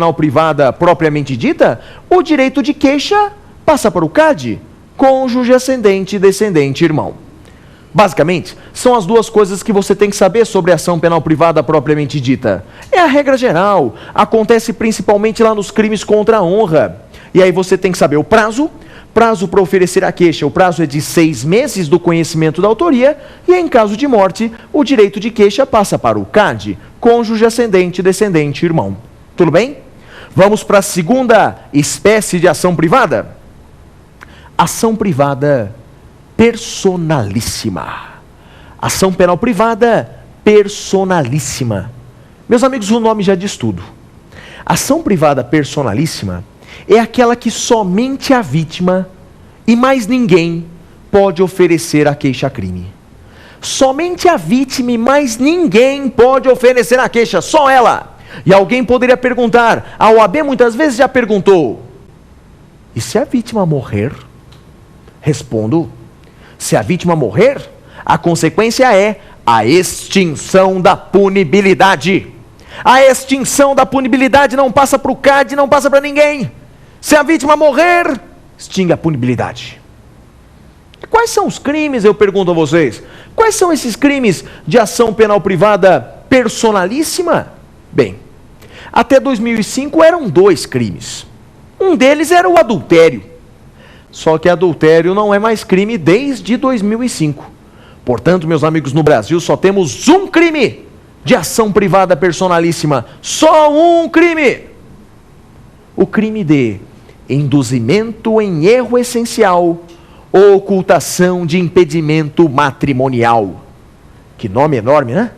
penal privada propriamente dita, o direito de queixa passa para o CAD, cônjuge, ascendente, descendente, irmão. Basicamente, são as duas coisas que você tem que saber sobre a ação penal privada propriamente dita. É a regra geral, acontece principalmente lá nos crimes contra a honra. E aí você tem que saber o prazo para oferecer a queixa. O prazo é de 6 meses do conhecimento da autoria e em caso de morte, o direito de queixa passa para o CAD, cônjuge, ascendente, descendente, irmão. Tudo bem? Vamos para a segunda espécie de ação privada. Ação privada personalíssima. Ação penal privada personalíssima. Meus amigos, o nome já diz tudo. Ação privada personalíssima é aquela que somente a vítima e mais ninguém pode oferecer a queixa-crime. Somente a vítima e mais ninguém pode oferecer a queixa, só ela. E alguém poderia perguntar, a OAB muitas vezes já perguntou, e se a vítima morrer? Respondo, se a vítima morrer, a consequência é a extinção da punibilidade. A extinção da punibilidade não passa para o CAD, não passa para ninguém. Se a vítima morrer, extingue a punibilidade. Quais são os crimes, eu pergunto a vocês? Quais são esses crimes de ação penal privada personalíssima? Bem, até 2005 eram 2 crimes. Um deles era o adultério. Só que adultério não é mais crime desde 2005. Portanto, meus amigos, no Brasil só temos um crime de ação privada personalíssima. Só um crime. O crime de induzimento em erro essencial ou ocultação de impedimento matrimonial. Que nome enorme, né?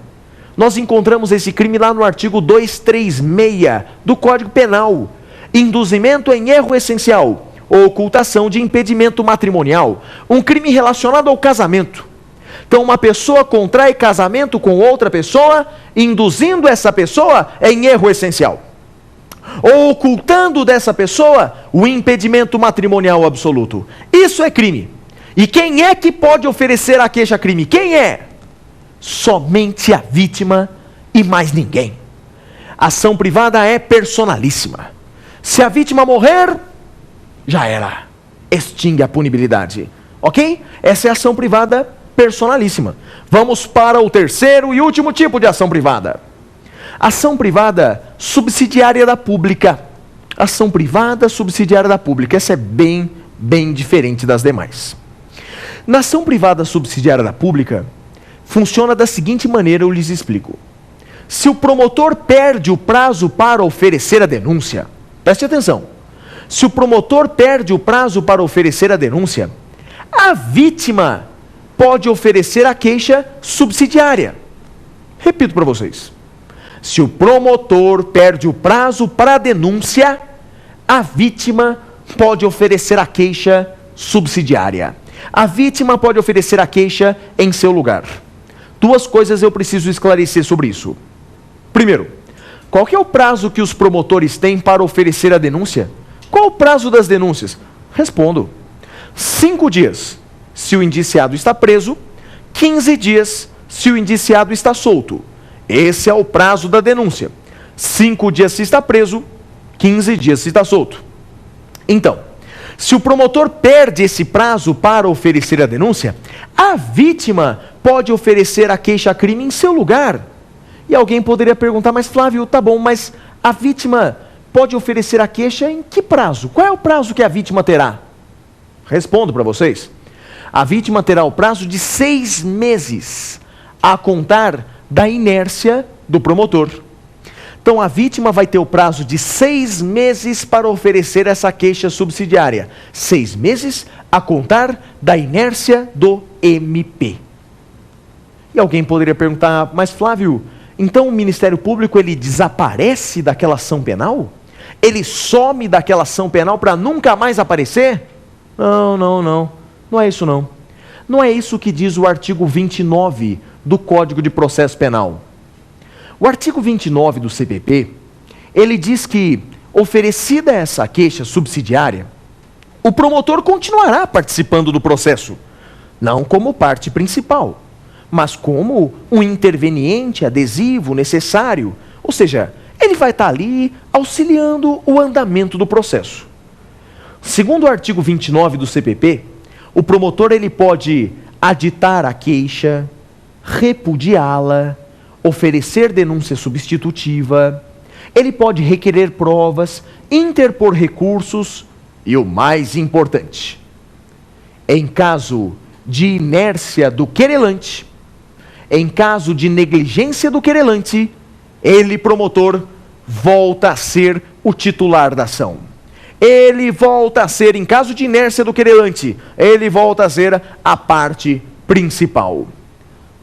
Nós encontramos esse crime lá no artigo 236 do Código Penal. Induzimento em erro essencial ou ocultação de impedimento matrimonial. Um crime relacionado ao casamento. Então, uma pessoa contrai casamento com outra pessoa, induzindo essa pessoa em erro essencial. Ou ocultando dessa pessoa o impedimento matrimonial absoluto. Isso é crime. E quem é que pode oferecer a queixa-crime? Quem é? Somente a vítima e mais ninguém. Ação privada é personalíssima. Se a vítima morrer, já era. Extingue a punibilidade. Ok? Essa é a ação privada personalíssima. Vamos para o terceiro e último tipo de ação privada. Ação privada subsidiária da pública. Ação privada subsidiária da pública. Essa é bem diferente das demais. Na ação privada subsidiária da pública, funciona da seguinte maneira, eu lhes explico. Se o promotor perde o prazo para oferecer a denúncia, preste atenção. Se o promotor perde o prazo para oferecer a denúncia, a vítima pode oferecer a queixa subsidiária. Repito para vocês. Se o promotor perde o prazo para a denúncia, a vítima pode oferecer a queixa subsidiária. A vítima pode oferecer a queixa em seu lugar. 2 coisas eu preciso esclarecer sobre isso. Primeiro, qual que é o prazo que os promotores têm para oferecer a denúncia? Qual o prazo das denúncias? Respondo. 5 dias, se o indiciado está preso. 15 dias, se o indiciado está solto. Esse é o prazo da denúncia. 5 dias se está preso, 15 dias se está solto. Então, se o promotor perde esse prazo para oferecer a denúncia, a vítima pode oferecer a queixa-crime em seu lugar. E alguém poderia perguntar, mas Flávio, tá bom, mas a vítima pode oferecer a queixa em que prazo? Qual é o prazo que a vítima terá? Respondo para vocês. A vítima terá o prazo de 6 meses a contar da inércia do promotor. Então, a vítima vai ter o prazo de 6 meses para oferecer essa queixa subsidiária. 6 meses a contar da inércia do MP. E alguém poderia perguntar, mas Flávio, então o Ministério Público ele desaparece daquela ação penal? Ele some daquela ação penal para nunca mais aparecer? Não é isso não. Não é isso que diz o artigo 29 do Código de Processo Penal. O artigo 29 do CPP, ele diz que, oferecida essa queixa subsidiária, o promotor continuará participando do processo, não como parte principal, mas como um interveniente adesivo necessário, ou seja, ele vai estar ali auxiliando o andamento do processo. Segundo o artigo 29 do CPP, o promotor ele pode aditar a queixa, repudiá-la, oferecer denúncia substitutiva, ele pode requerer provas, interpor recursos e o mais importante, em caso de inércia do querelante, em caso de negligência do querelante, ele, promotor, volta a ser o titular da ação. Ele volta a ser, em caso de inércia do querelante, ele volta a ser a parte principal.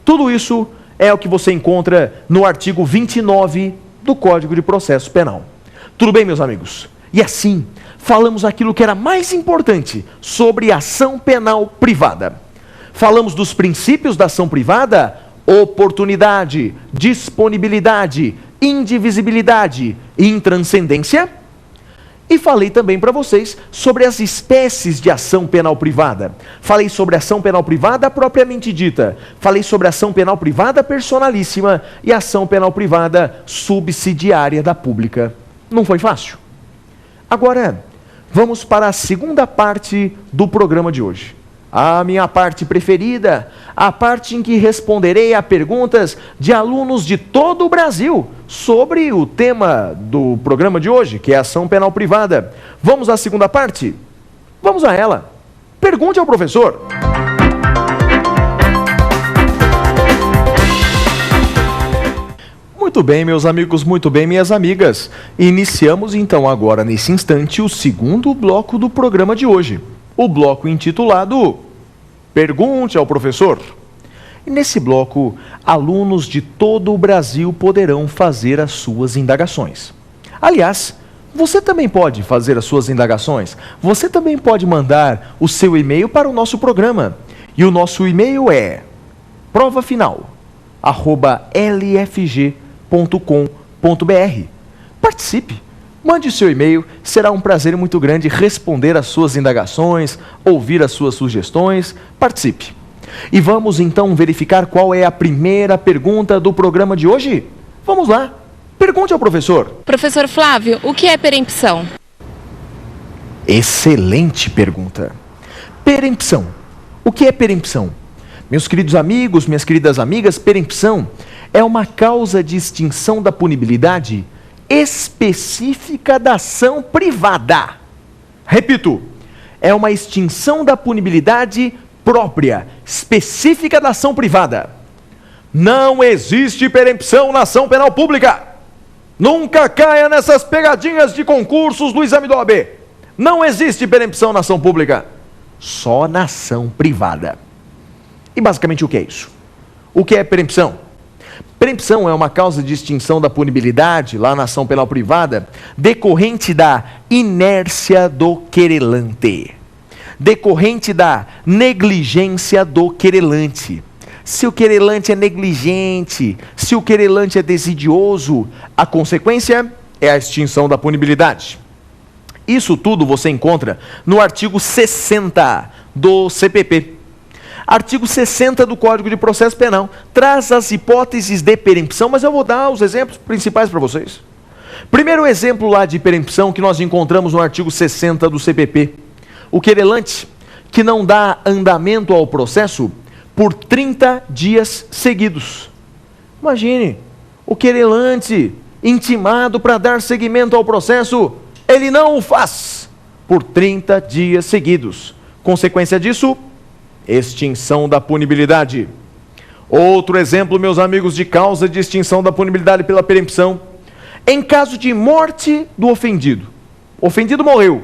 Tudo isso é o que você encontra no artigo 29 do Código de Processo Penal. Tudo bem, meus amigos? E assim, falamos aquilo que era mais importante sobre ação penal privada. Falamos dos princípios da ação privada: oportunidade, disponibilidade, indivisibilidade e intranscendência. E falei também para vocês sobre as espécies de ação penal privada. Falei sobre ação penal privada propriamente dita. Falei sobre ação penal privada personalíssima e ação penal privada subsidiária da pública. Não foi fácil? Agora, vamos para a segunda parte do programa de hoje. A minha parte preferida, a parte em que responderei a perguntas de alunos de todo o Brasil sobre o tema do programa de hoje, que é ação penal privada. Vamos à segunda parte? Vamos a ela. Pergunte ao professor. Muito bem, meus amigos, muito bem, minhas amigas. Iniciamos então agora, nesse instante, o segundo bloco do programa de hoje. O bloco intitulado Pergunte ao Professor. E nesse bloco, alunos de todo o Brasil poderão fazer as suas indagações. Aliás, você também pode fazer as suas indagações. Você também pode mandar o seu e-mail para o nosso programa. E o nosso e-mail é provafinal@lfg.com.br. Participe! Mande o seu e-mail, será um prazer muito grande responder às suas indagações, ouvir as suas sugestões. Participe! E vamos então verificar qual é a primeira pergunta do programa de hoje? Vamos lá! Pergunte ao professor. Professor Flávio, o que é perempção? Excelente pergunta. Perempção. O que é perempção? Meus queridos amigos, minhas queridas amigas, perempção é uma causa de extinção da punibilidade específica da ação privada. Repito, é uma extinção da punibilidade própria, específica da ação privada. Não existe perempção na ação penal pública. Nunca caia nessas pegadinhas de concursos do exame do OAB. Não existe perempção na ação pública, só na ação privada. E basicamente o que é isso? O que é perempção? Perempção é uma causa de extinção da punibilidade, lá na ação penal privada, decorrente da inércia do querelante, decorrente da negligência do querelante. Se o querelante é negligente, se o querelante é desidioso, a consequência é a extinção da punibilidade. Isso tudo você encontra no artigo 60 do CPP. Artigo 60 do Código de Processo Penal traz as hipóteses de perempção, mas eu vou dar os exemplos principais para vocês. Primeiro exemplo lá de perempção que nós encontramos no artigo 60 do CPP. O querelante que não dá andamento ao processo por 30 dias seguidos. Imagine, o querelante intimado para dar seguimento ao processo, ele não o faz por 30 dias seguidos. Consequência disso, extinção da punibilidade. Outro exemplo, meus amigos, de causa de extinção da punibilidade pela perempção. Em caso de morte do ofendido. O ofendido morreu.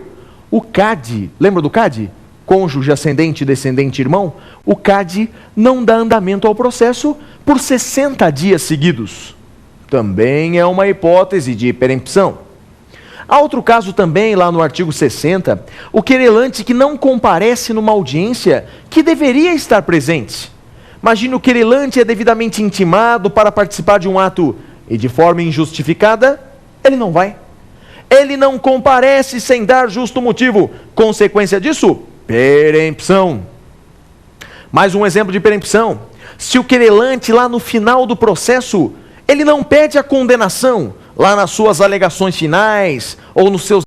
O CAD, lembra do CAD? Cônjuge, ascendente, descendente, irmão. O CAD não dá andamento ao processo por 60 dias seguidos. Também é uma hipótese de perempção. Há outro caso também, lá no artigo 60, o querelante que não comparece numa audiência que deveria estar presente. Imagine o querelante é devidamente intimado para participar de um ato e de forma injustificada, ele não vai. Ele não comparece sem dar justo motivo. Consequência disso, perempção. Mais um exemplo de perempção. Se o querelante lá no final do processo, ele não pede a condenação, lá nas suas alegações finais ou nos seus